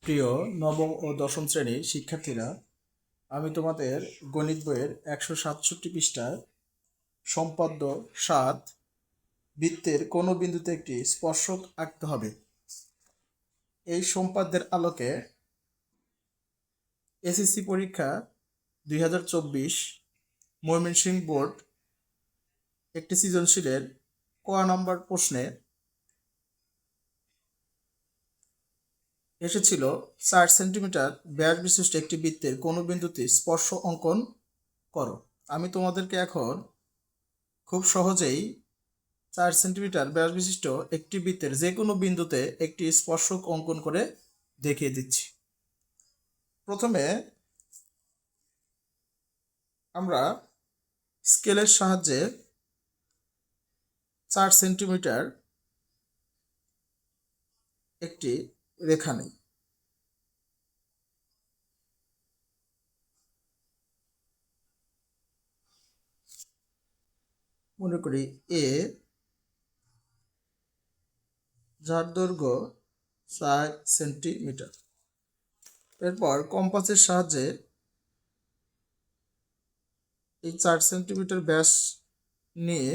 প্রিয় নবম ও দশম শ্রেণীর শিক্ষার্থীরা, আমি তোমাদের গণিত বইয়ের 167 পৃষ্ঠার সম্পাদ্য 7 বৃত্তের কোনো বিন্দুতে একটি স্পর্শক আঁকতে হবে এই সম্পাদ্যের আলোকে এসএসসি পরীক্ষা 2024 ময়মনসিংহ বোর্ড একটি সৃজনশীলের ক নম্বর প্রশ্নে এসেছিল 4 সেন্টিমিটার ব্যাস বিশিষ্ট একটি বৃত্তের কোনো বিন্দুতে স্পর্শ অঙ্কন করো। আমি তোমাদেরকে এখন খুব সহজেই 4 সেন্টিমিটার ব্যাস বিশিষ্ট একটি বৃত্তের যে কোনো বিন্দুতে একটি স্পর্শক অঙ্কন করে দেখিয়ে দিচ্ছি। প্রথমে আমরা স্কেলের সাহায্যে 4 সেন্টিমিটার একটি রেখা নিই। মনে করি এ, যার দৈর্ঘ্য 4 সেন্টিমিটার। এরপর কম্পাসের সাহায্যে এই 4 সেন্টিমিটার ব্যাস নিয়ে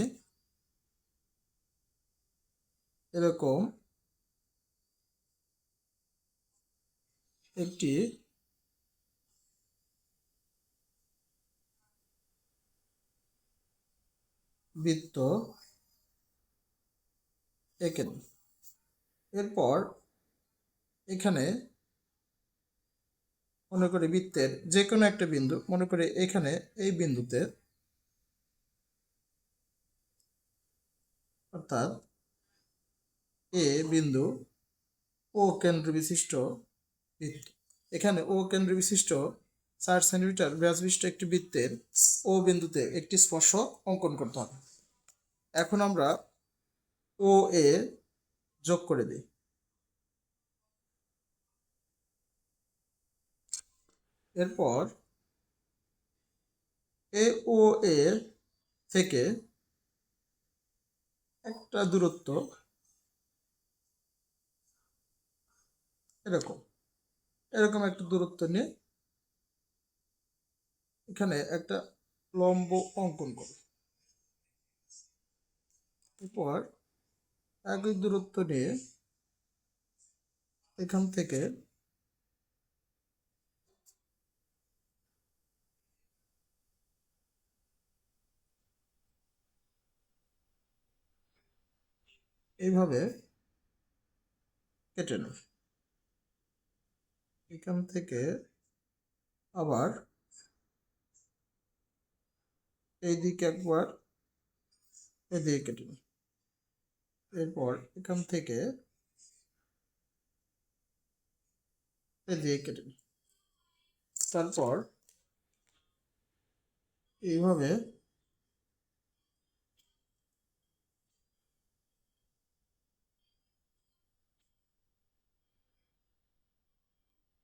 এরকম একটি বৃত্ত এঁকে নিই। এরপর এখানে মনে করি বৃত্তের যে কোনো একটা বিন্দু, মনে করি এখানে এই বিন্দুতে, অর্থাৎ এ বিন্দু ও কেন্দ্র বিশিষ্ট বৃত্ত। এখানে ও কেন্দ্র বিশিষ্ট 4 সেন্টিমিটার ব্যাস বিশিষ্ট একটি বৃত্তের ও বিন্দুতে একটি স্পর্শক অঙ্কন করতে হবে। এখন আমরা ও এ যোগ করে দিই। এরপর এ ও এ থেকে একটা দূরত্ব এরকম এরকম একটা দূরত্ব নিয়ে এখানে একটা লম্ব অঙ্কন করব। এরপর একই দূরত্ব নিয়ে এখান থেকে এইভাবে কেটে নেব। এখান থেকে আবার এই দিকে একবার এদিকে কেটে নিই। এরপর এখান থেকে এদিকে কেটে নিই। তারপর এইভাবে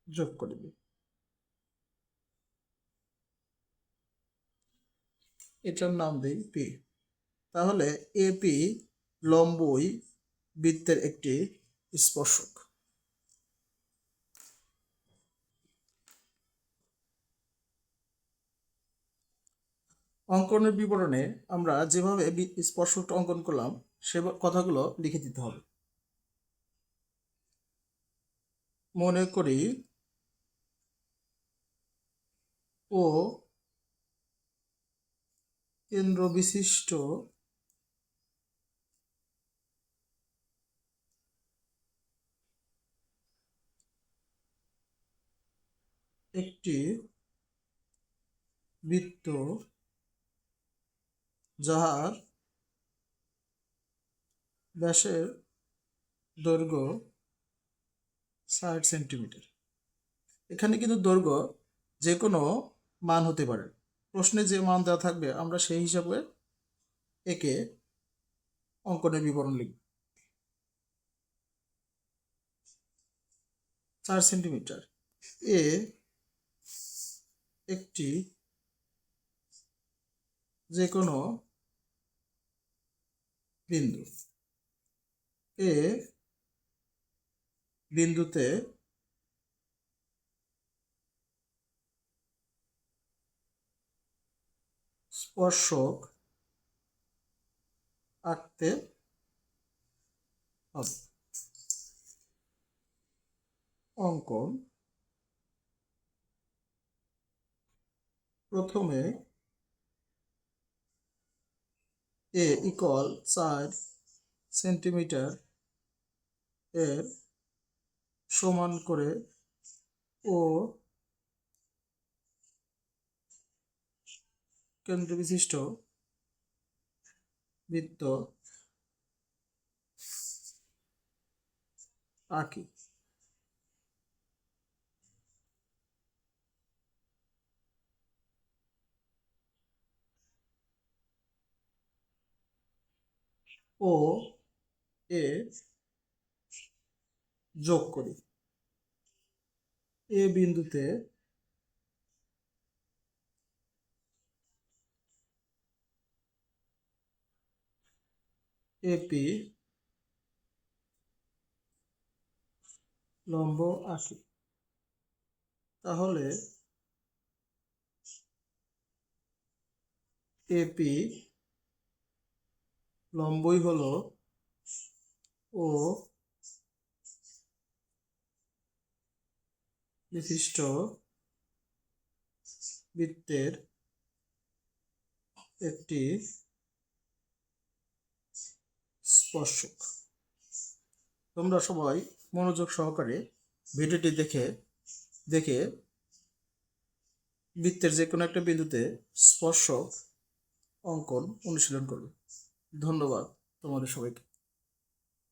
যোগ করে দিই। এটার নাম দিই পি। তাহলে এপি লম্বই বৃত্তের একটি স্পর্শক। অঙ্কনের বিবরণে আমরা যেভাবে স্পর্শকটা অঙ্কন করলাম সে কথাগুলো লিখে দিতে হবে। মনে করি ও কেন্দ্র বিশিষ্ট একটি বৃত্ত যাহার ব্যাসের দৈর্ঘ্য 60 সেন্টিমিটার। এখানে কিন্তু দৈর্ঘ্য যে কোনো মান হতে পারে। প্রশ্নে যে মান দেওয়া থাকবে আমরা সেই হিসাবে একে অঙ্কনের বিবরণ লিখব। 4 সেন্টিমিটার এ একটি যে কোনো বিন্দু, এ বিন্দুতে স্পর্শক আঁকতে হবে। অঙ্কন প্রথমে এ ইকুয়াল 4 সেন্টিমিটার এর সমান করে ও কেন্দ্র বিশিষ্ট বৃত্ত আঁকি। ও এ যোগ করি। এ বিন্দুতে এপি লম্ব আঁকি। তাহলে এপি লম্বই হলো ও বিশিষ্ট বৃত্তের একটি স্পর্শক। তোমরা সবাই মনোযোগ সহকারে ভিডিওটি দেখে বৃত্তের যে কোনো একটা বিন্দুতে স্পর্শক অঙ্কন অনুশীলন করবে। ধন্যবাদ তোমাদের সবাইকে।